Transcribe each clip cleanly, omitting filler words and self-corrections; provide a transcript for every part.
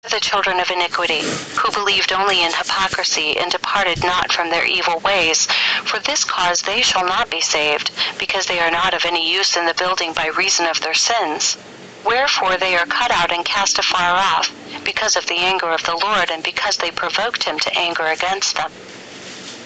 The children of iniquity, who believed only in hypocrisy and departed not from their evil ways. For this cause they shall not be saved, because they are not of any use in the building by reason of their sins. Wherefore they are cut out and cast afar off, because of the anger of the Lord, and because they provoked him to anger against them.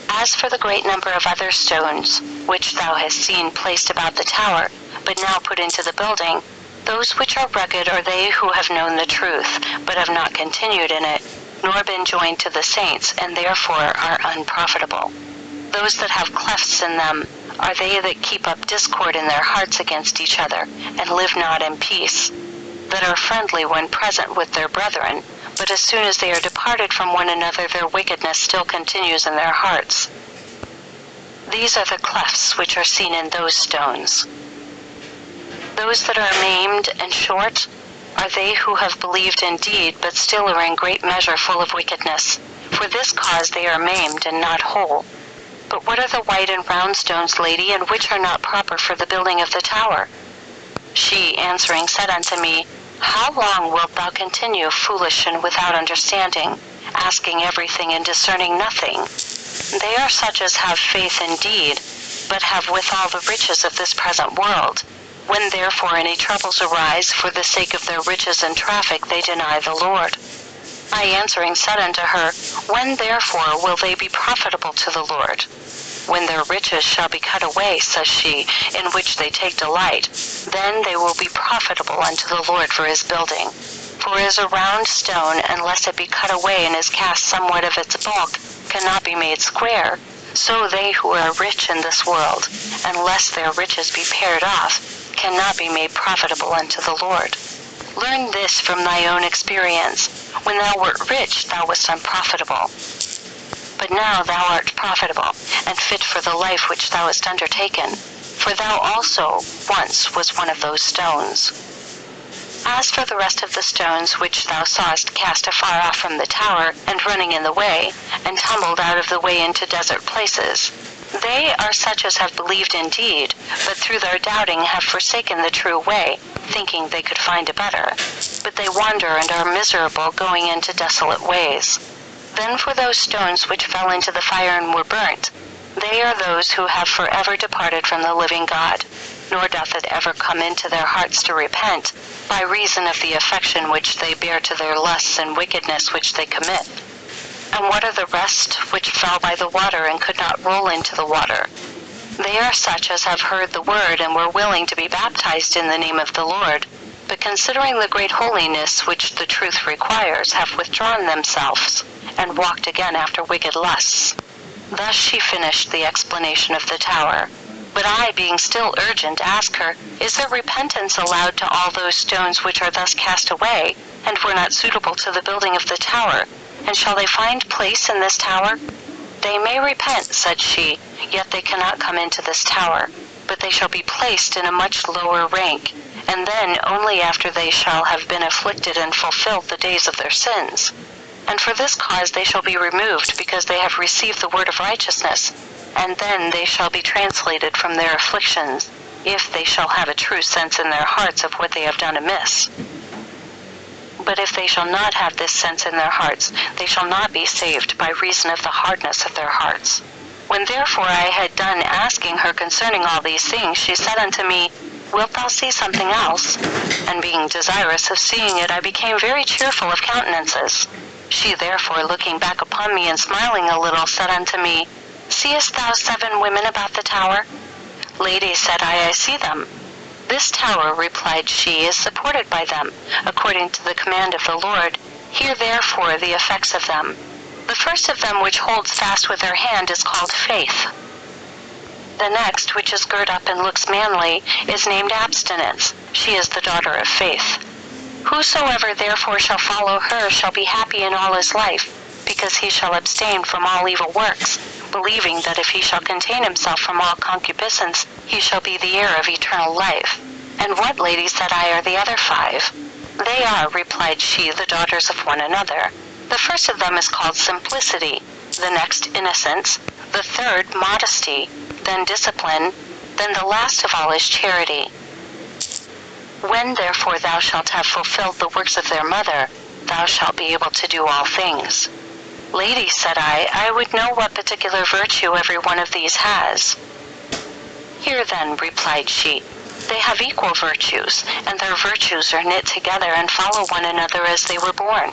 As for the great number of other stones, which thou hast seen placed about the tower, but now put into the building, those which are rugged are they who have known the truth, but have not continued in it, nor been joined to the saints, and therefore are unprofitable. Those that have clefts in them are they that keep up discord in their hearts against each other, and live not in peace, that are friendly when present with their brethren, but as soon as they are departed from one another, their wickedness still continues in their hearts. These are the clefts which are seen in those stones. Those that are maimed and short are they who have believed indeed, but still are in great measure full of wickedness. For this cause they are maimed and not whole. But what are the white and round stones, lady, and which are not proper for the building of the tower? She answering said unto me, How long wilt thou continue foolish and without understanding, asking everything and discerning nothing? They are such as have faith indeed, but have withal the riches of this present world. When therefore any troubles arise for the sake of their riches and traffic, they deny the Lord. I answering said unto her, When therefore will they be profitable to the Lord? When their riches shall be cut away, says she, in which they take delight, then they will be profitable unto the Lord for his building. For as a round stone, unless it be cut away and is cast somewhat of its bulk, cannot be made square, so they who are rich in this world, unless their riches be pared off, cannot be made profitable unto the Lord. Learn this from thy own experience. When thou wert rich, thou wast unprofitable. But now thou art profitable, and fit for the life which thou hast undertaken. For thou also once was one of those stones. As for the rest of the stones which thou sawest cast afar off from the tower, and running in the way, and tumbled out of the way into desert places, they are such as have believed indeed, but through their doubting have forsaken the true way, thinking they could find a better. But they wander and are miserable, going into desolate ways. Then for those stones which fell into the fire and were burnt, they are those who have forever departed from the living God, nor doth it ever come into their hearts to repent, by reason of the affection which they bear to their lusts and wickedness which they commit. And what are the rest which fell by the water and could not roll into the water? They are such as have heard the word and were willing to be baptized in the name of the Lord, but considering the great holiness which the truth requires, have withdrawn themselves, and walked again after wicked lusts. Thus she finished the explanation of the tower. But I, being still urgent, ask her, Is there repentance allowed to all those stones which are thus cast away, and were not suitable to the building of the tower? And shall they find place in this tower? They may repent, said she, yet they cannot come into this tower, but they shall be placed in a much lower rank, and then only after they shall have been afflicted and fulfilled the days of their sins. And for this cause they shall be removed, because they have received the word of righteousness, and then they shall be translated from their afflictions, if they shall have a true sense in their hearts of what they have done amiss. But if they shall not have this sense in their hearts, they shall not be saved by reason of the hardness of their hearts. When therefore I had done asking her concerning all these things, she said unto me, Wilt thou see something else? And being desirous of seeing it, I became very cheerful of countenances. She therefore, looking back upon me and smiling a little, said unto me, Seest thou 7 women about the tower? Lady, said I see them. This tower, replied she, is supported by them, according to the command of the Lord. Hear therefore the effects of them. The first of them which holds fast with her hand is called Faith. The next, which is girt up and looks manly, is named Abstinence. She is the daughter of Faith. Whosoever therefore shall follow her shall be happy in all his life, because he shall abstain from all evil works, believing that if he shall contain himself from all concupiscence, he shall be the heir of eternal life. And what, lady, said I, are the other 5? They are, replied she, the daughters of one another. The first of them is called Simplicity, the next Innocence, the third Modesty, then Discipline, then the last of all is Charity. When therefore thou shalt have fulfilled the works of their mother, thou shalt be able to do all things. Lady, said I would know what particular virtue every one of these has. Here then, replied she, they have equal virtues, and their virtues are knit together and follow one another as they were born.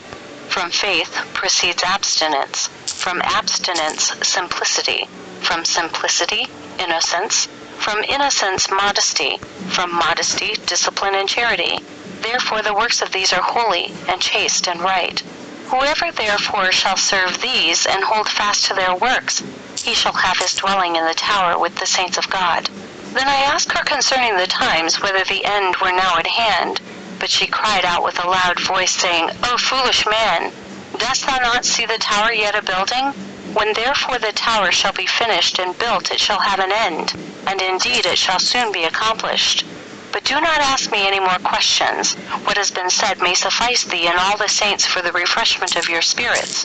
From faith proceeds abstinence, from abstinence simplicity, from simplicity innocence, from innocence modesty, from modesty discipline and charity. Therefore the works of these are holy and chaste and right. Whoever therefore shall serve these and hold fast to their works, he shall have his dwelling in the tower with the saints of God. Then I asked her concerning the times, whether the end were now at hand. But she cried out with a loud voice, saying, O foolish man, dost thou not see the tower yet a building? When therefore the tower shall be finished and built, it shall have an end, and indeed it shall soon be accomplished. But do not ask me any more questions. What has been said may suffice thee and all the saints for the refreshment of your spirits.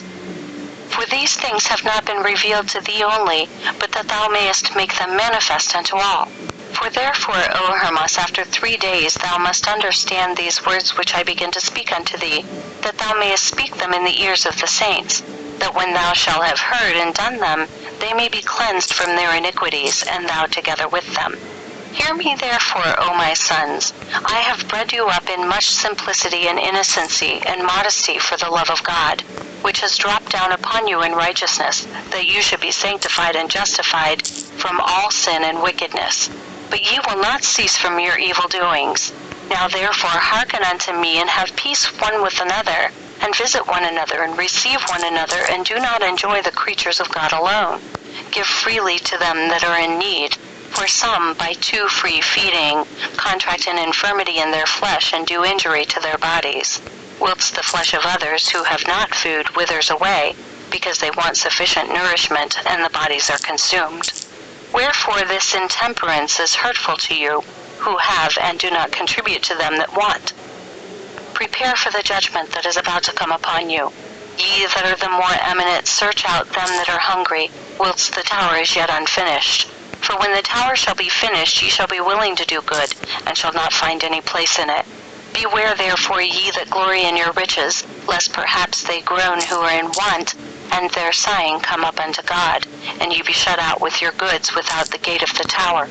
For these things have not been revealed to thee only, but that thou mayest make them manifest unto all. For therefore, O Hermas, after 3 days thou must understand these words which I begin to speak unto thee, that thou mayest speak them in the ears of the saints, that when thou shalt have heard and done them, they may be cleansed from their iniquities, and thou together with them. Hear me therefore, O my sons. I have bred you up in much simplicity and innocency and modesty for the love of God, which has dropped down upon you in righteousness, that you should be sanctified and justified from all sin and wickedness. But ye will not cease from your evil doings. Now therefore hearken unto me, and have peace one with another, and visit one another, and receive one another, and do not enjoy the creatures of God alone. Give freely to them that are in need. For some, by too free feeding, contract an infirmity in their flesh, and do injury to their bodies, whilst the flesh of others who have not food withers away, because they want sufficient nourishment, and the bodies are consumed. Wherefore this intemperance is hurtful to you, who have and do not contribute to them that want. Prepare for the judgment that is about to come upon you. Ye that are the more eminent, search out them that are hungry, whilst the tower is yet unfinished. For when the tower shall be finished, ye shall be willing to do good, and shall not find any place in it. Beware therefore ye that glory in your riches, lest perhaps they groan who are in want, and their sighing come up unto God, and ye be shut out with your goods without the gate of the tower.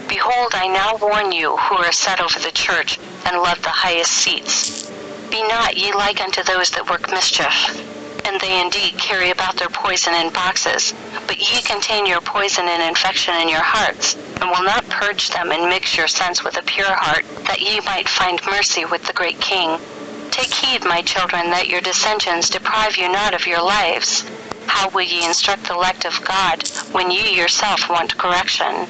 Behold, I now warn you, who are set over the church, and love the highest seats. Be not ye like unto those that work mischief, and they indeed carry about their poison in boxes, but ye contain your poison and infection in your hearts, and will not purge them and mix your sense with a pure heart, that ye might find mercy with the great King. Take heed, my children, that your dissensions deprive you not of your lives. How will ye instruct the elect of God, when ye yourself want correction?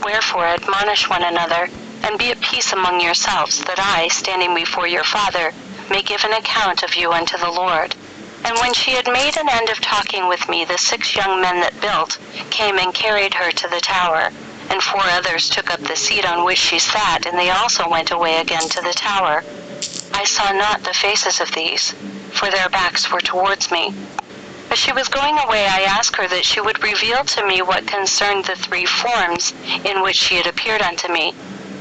Wherefore admonish one another, and be at peace among yourselves, that I, standing before your Father, may give an account of you unto the Lord. And when she had made an end of talking with me, the 6 young men that built came and carried her to the tower, and 4 others took up the seat on which she sat, and they also went away again to the tower. I saw not the faces of these, for their backs were towards me. As she was going away, I asked her that she would reveal to me what concerned the 3 forms in which she had appeared unto me.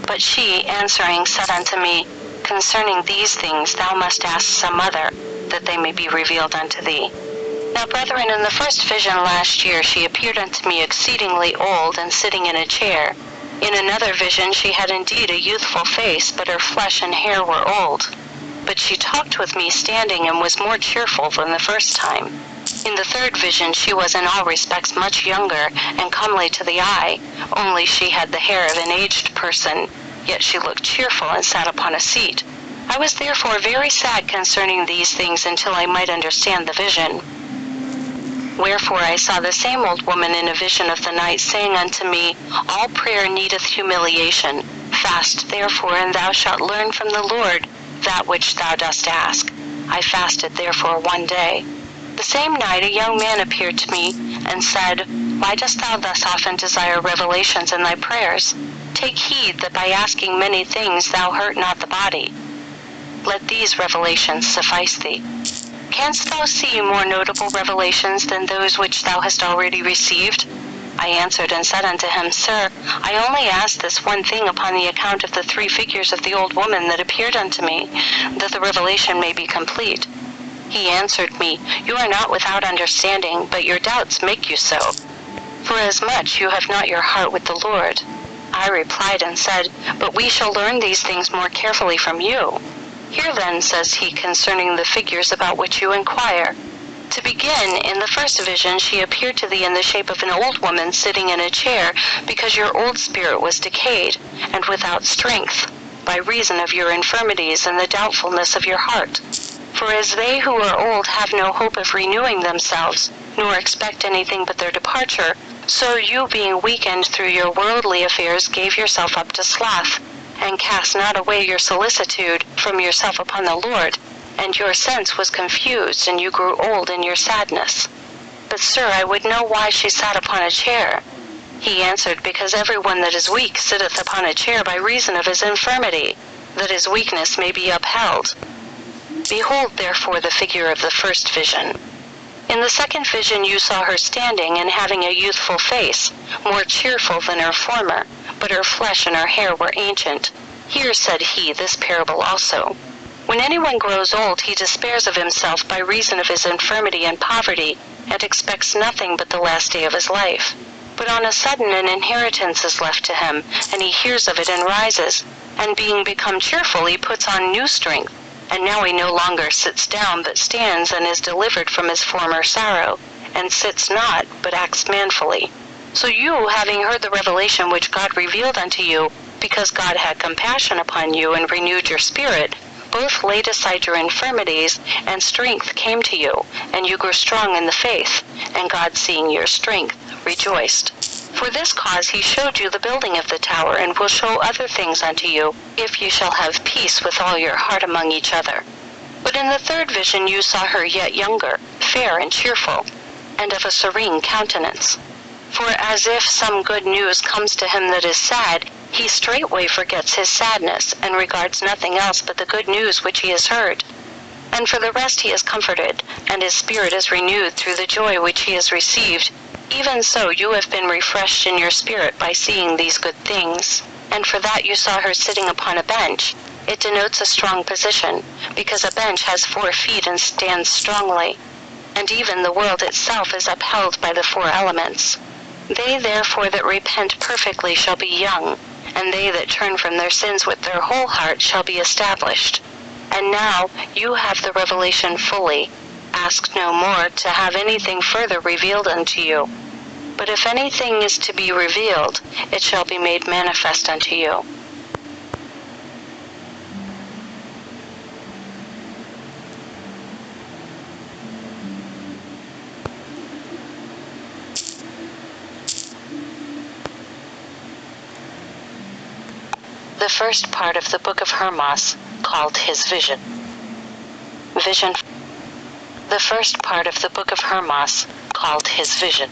But she, answering, said unto me, Concerning these things thou must ask some other, that they may be revealed unto thee. Now, brethren, in the first vision last year she appeared unto me exceedingly old, and sitting in a chair. In another vision she had indeed a youthful face, but her flesh and hair were old. But she talked with me standing, and was more cheerful than the first time. In the third vision she was in all respects much younger, and comely to the eye, only she had the hair of an aged person, yet she looked cheerful, and sat upon a seat. I was therefore very sad concerning these things until I might understand the vision. Wherefore I saw the same old woman in a vision of the night, saying unto me, All prayer needeth humiliation. Fast therefore, and thou shalt learn from the Lord that which thou dost ask. I fasted therefore 1 day. The same night a young man appeared to me, and said, Why dost thou thus often desire revelations in thy prayers? Take heed that by asking many things thou hurt not the body. Let these revelations suffice thee. Canst thou see more notable revelations than those which thou hast already received? I answered and said unto him, Sir, I only asked this one thing upon the account of the 3 figures of the old woman that appeared unto me, that the revelation may be complete. He answered me, You are not without understanding, but your doubts make you so. Forasmuch you have not your heart with the Lord. I replied and said, But we shall learn these things more carefully from you. Hear then, says he, concerning the figures about which you inquire. To begin, in the first vision she appeared to thee in the shape of an old woman sitting in a chair, because your old spirit was decayed, and without strength, by reason of your infirmities and the doubtfulness of your heart. For as they who are old have no hope of renewing themselves, nor expect anything but their departure, so you, being weakened through your worldly affairs, gave yourself up to sloth, and cast not away your solicitude from yourself upon the Lord, and your sense was confused, and you grew old in your sadness. But, sir, I would know why she sat upon a chair. He answered, Because every one that is weak sitteth upon a chair by reason of his infirmity, that his weakness may be upheld. Behold, therefore, the figure of the first vision. In the second vision you saw her standing and having a youthful face, more cheerful than her former, but her flesh and her hair were ancient. Here said he this parable also. When anyone grows old, he despairs of himself by reason of his infirmity and poverty, and expects nothing but the last day of his life. But on a sudden an inheritance is left to him, and he hears of it and rises, and being become cheerful, he puts on new strength. And now he no longer sits down, but stands, and is delivered from his former sorrow, and sits not, but acts manfully. So you, having heard the revelation which God revealed unto you, because God had compassion upon you and renewed your spirit, both laid aside your infirmities, and strength came to you, and you grew strong in the faith, and God, seeing your strength, rejoiced. For this cause he showed you the building of the tower, and will show other things unto you, if you shall have peace with all your heart among each other. But in the third vision you saw her yet younger, fair and cheerful, and of a serene countenance. For as if some good news comes to him that is sad, he straightway forgets his sadness, and regards nothing else but the good news which he has heard. And for the rest he is comforted, and his spirit is renewed through the joy which he has received. Even so you have been refreshed in your spirit by seeing these good things. And for that you saw her sitting upon a bench. It denotes a strong position, because a bench has 4 feet and stands strongly. And even the world itself is upheld by the 4 elements. They therefore that repent perfectly shall be young, and they that turn from their sins with their whole heart shall be established. And now you have the revelation fully. Ask no more to have anything further revealed unto you. But if anything is to be revealed, it shall be made manifest unto you. The first part of the book of Hermas, called his vision. The first part of the book of Hermas, called his vision.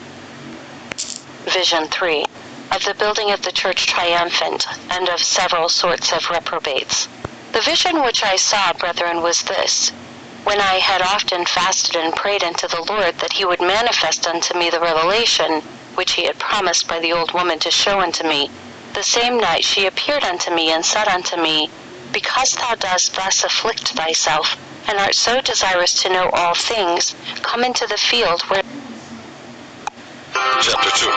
Vision 3. Of the building of the church triumphant, and of several sorts of reprobates. The vision which I saw, brethren, was this. When I had often fasted and prayed unto the Lord that he would manifest unto me the revelation, which he had promised by the old woman to show unto me, the same night she appeared unto me and said unto me, Because thou dost thus afflict thyself, and art so desirous to know all things, come into the field where... Chapter 2.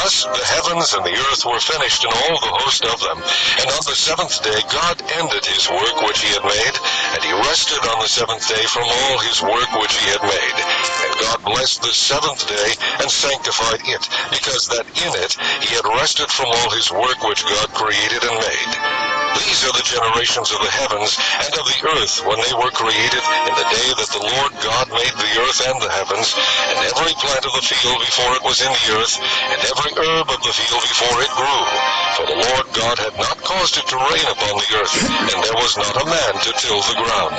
Thus the heavens and the earth were finished, and all the host of them. And on the 7th day God ended his work which he had made, and he rested on the 7th day from all his work which he had made. And God blessed the 7th day, and sanctified it, because that in it he had rested from all his work which God created and made. These are the generations of the heavens and of the earth when they were created, in the day that the Lord God made the earth and the heavens, and every plant of the field before it was in the earth, and every herb of the field before it grew. For the Lord God had not caused it to rain upon the earth, and there was not a man to till the ground.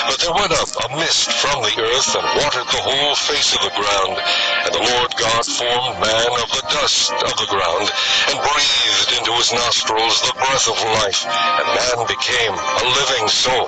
But there went up a mist from the earth, and watered the whole face of the ground. And the Lord God formed man of the dust of the ground, and breathed into his nostrils the breath of life, and man became a living soul.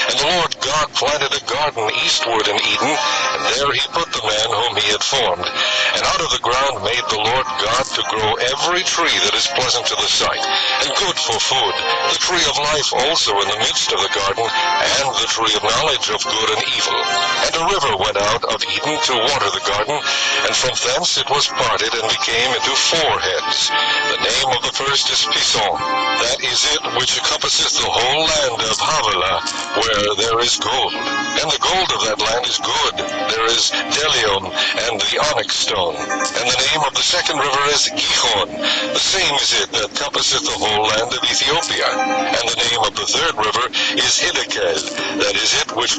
And the Lord God planted a garden eastward in Eden, and there he put the man whom he had formed. And out of the ground made the Lord God to grow every tree that is pleasant to the sight, and good for food, the tree of life also in the midst of the garden, and the tree of knowledge of good and evil. And a river went out of Eden to water the garden, and from thence it was parted and became into 4 heads. The name of the first is Pison. That is it which encompasseth the whole land of Havilah, where there is gold. And the gold of that land is good. There is bdellium and the onyx stone. And the name of the second river is Gihon. The same is it that compasseth the whole land of Ethiopia. And the name of the third river is Hiddekel. That is it which